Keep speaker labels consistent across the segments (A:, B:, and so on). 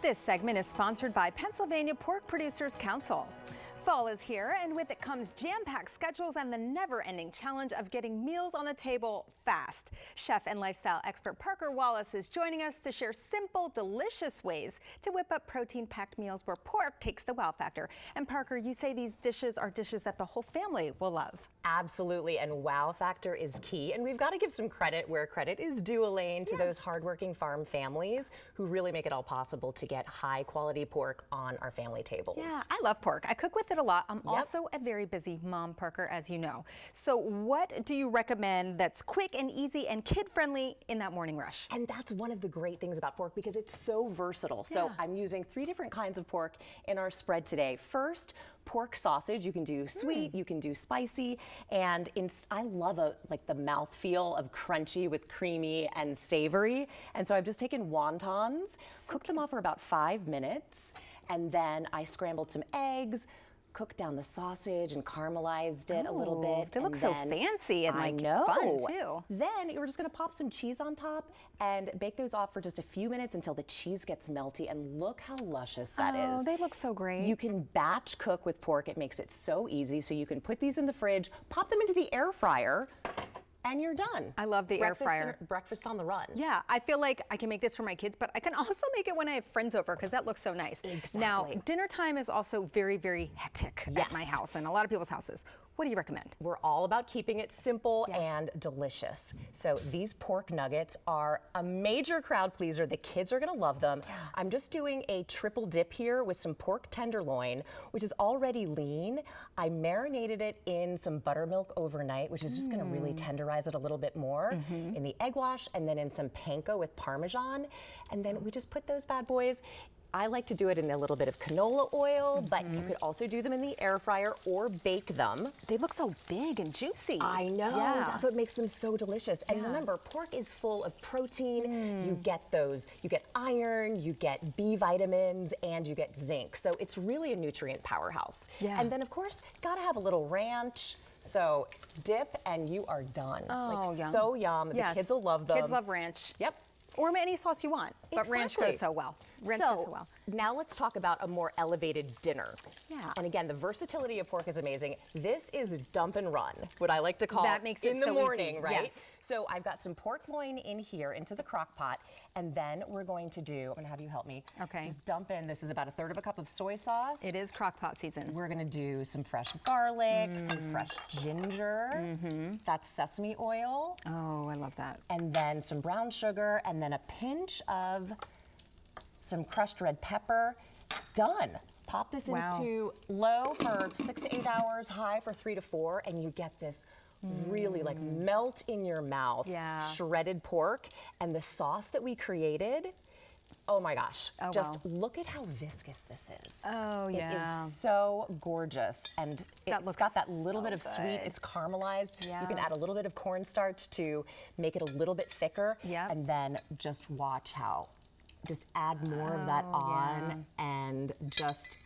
A: This segment is sponsored by Pennsylvania Pork Producers Council. Fall is here, and with it comes jam-packed schedules and the never-ending challenge of getting meals on the table fast. Chef and lifestyle expert Parker Wallace is joining us to share simple, delicious ways to whip up protein-packed meals where pork takes the wow factor. And Parker, you say these dishes are dishes that the whole family will love.
B: Absolutely, and wow factor is key. And we've got to give some credit where credit is due, Elaine, to those hardworking farm families who really make it all possible to get high-quality pork on our family tables.
A: Yeah, I love pork. I cook with it a lot. I'm also a very busy mom, Parker, as you know. So what do you recommend that's quick and easy and kid-friendly in that morning rush?
B: And that's one of the great things about pork because it's so versatile. So I'm using 3 different kinds of pork in our spread today. First, pork sausage. You can do sweet, you can do spicy, and I love like the mouthfeel of crunchy with creamy and savory. And so I've just taken wontons, cooked them off for about 5 minutes, and then I scrambled some eggs, cooked down the sausage and caramelized it a little bit.
A: They look so fancy and like fun too.
B: Then we're just gonna pop some cheese on top and bake those off for just a few minutes until the cheese gets melty, and look how luscious that is.
A: Oh, they look so great.
B: You can batch cook with pork. It makes it so easy. So you can put these in the fridge, pop them into the air fryer, and you're done.
A: I love the air fryer.
B: Breakfast on the run.
A: Yeah, I feel like I can make this for my kids, but I can also make it when I have friends over because that looks so nice.
B: Exactly.
A: Now, dinner time is also very, very hectic at my house and a lot of people's houses. What do you recommend?
B: We're all about keeping it simple and delicious. So these pork nuggets are a major crowd pleaser. The kids are gonna love them. I'm just doing a triple dip here with some pork tenderloin, which is already lean. I marinated it in some buttermilk overnight, which is just gonna really tenderize it a little bit more in the egg wash, and then in some panko with Parmesan. And then we just put those bad boys. I like to do it in a little bit of canola oil, but you could also do them in the air fryer or bake them.
A: They look so big and juicy.
B: I know, that's what makes them so delicious. And remember, pork is full of protein. You get iron, you get B vitamins, and you get zinc. So it's really a nutrient powerhouse. And then of course, gotta have a little ranch. So dip and you are done.
A: Oh,
B: like so yum. The kids will love them.
A: Kids love ranch.
B: Yep.
A: Or any sauce you want, but ranch goes so well. Ranch goes so well.
B: Now let's talk about a more elevated dinner.
A: Yeah.
B: And again, the versatility of pork is amazing. This is dump and run, what I like to call
A: that makes it
B: in the
A: so
B: morning,
A: easy.
B: right?
A: Yes.
B: So I've got some pork loin in here into the crock pot, and then we're going to do, I'm gonna have you help me.
A: Okay.
B: Just dump in, this is about 1/3 cup of soy sauce.
A: It is crock pot season.
B: We're gonna do some fresh garlic, some fresh ginger. That's sesame oil.
A: Oh, I love that.
B: And then some brown sugar, and then a pinch of some crushed red pepper. Done. Pop this into low for 6 to 8 hours, high for 3 to 4, and you get this really like melt in your mouth shredded pork. And the sauce that we created, oh my gosh, just look at how viscous this is.
A: Oh yeah.
B: It is so gorgeous, and it's got that little bit of sweet, it's caramelized. You can add a little bit of cornstarch to make it a little bit thicker, and then just watch how, just add more of that on and just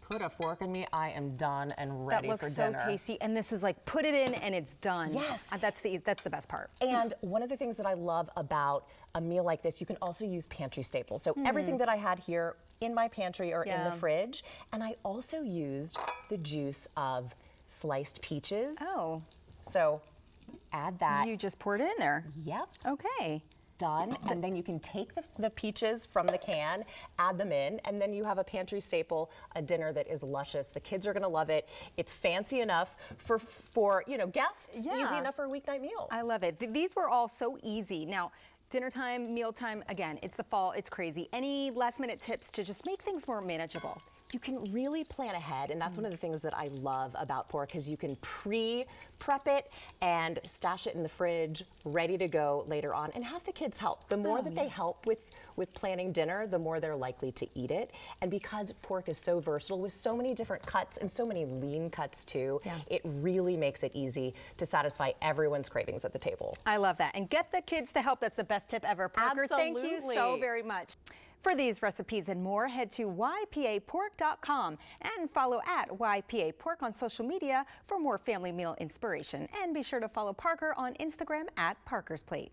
B: put a fork in me. I am done and ready for dinner.
A: That looks so tasty, and this is like put it in and it's done.
B: Yes.
A: That's the best part.
B: And one of the things that I love about a meal like this, you can also use pantry staples. So everything that I had here in my pantry or in the fridge, and I also used the juice of sliced peaches.
A: Oh.
B: So add that.
A: You just poured it in there.
B: Yep.
A: Okay.
B: Done, and then you can take the peaches from the can, add them in, and then you have a pantry staple, a dinner that is luscious. The kids are gonna love it. It's fancy enough for guests, easy enough for a weeknight meal.
A: I love it. These were all so easy. Now, dinner time, meal time, again, it's the fall, it's crazy. Any last minute tips to just make things more manageable?
B: You can really plan ahead, and that's one of the things that I love about pork, is you can pre-prep it and stash it in the fridge, ready to go later on, and have the kids help. The more that they help with planning dinner, the more they're likely to eat it. And because pork is so versatile with so many different cuts and so many lean cuts too, it really makes it easy to satisfy everyone's cravings at the table.
A: I love that. And get the kids to help. That's the best tip ever. Parker, thank you so very much. For these recipes and more, head to ypapork.com and follow at ypapork on social media for more family meal inspiration. And be sure to follow Parker on Instagram at Parker's Plate.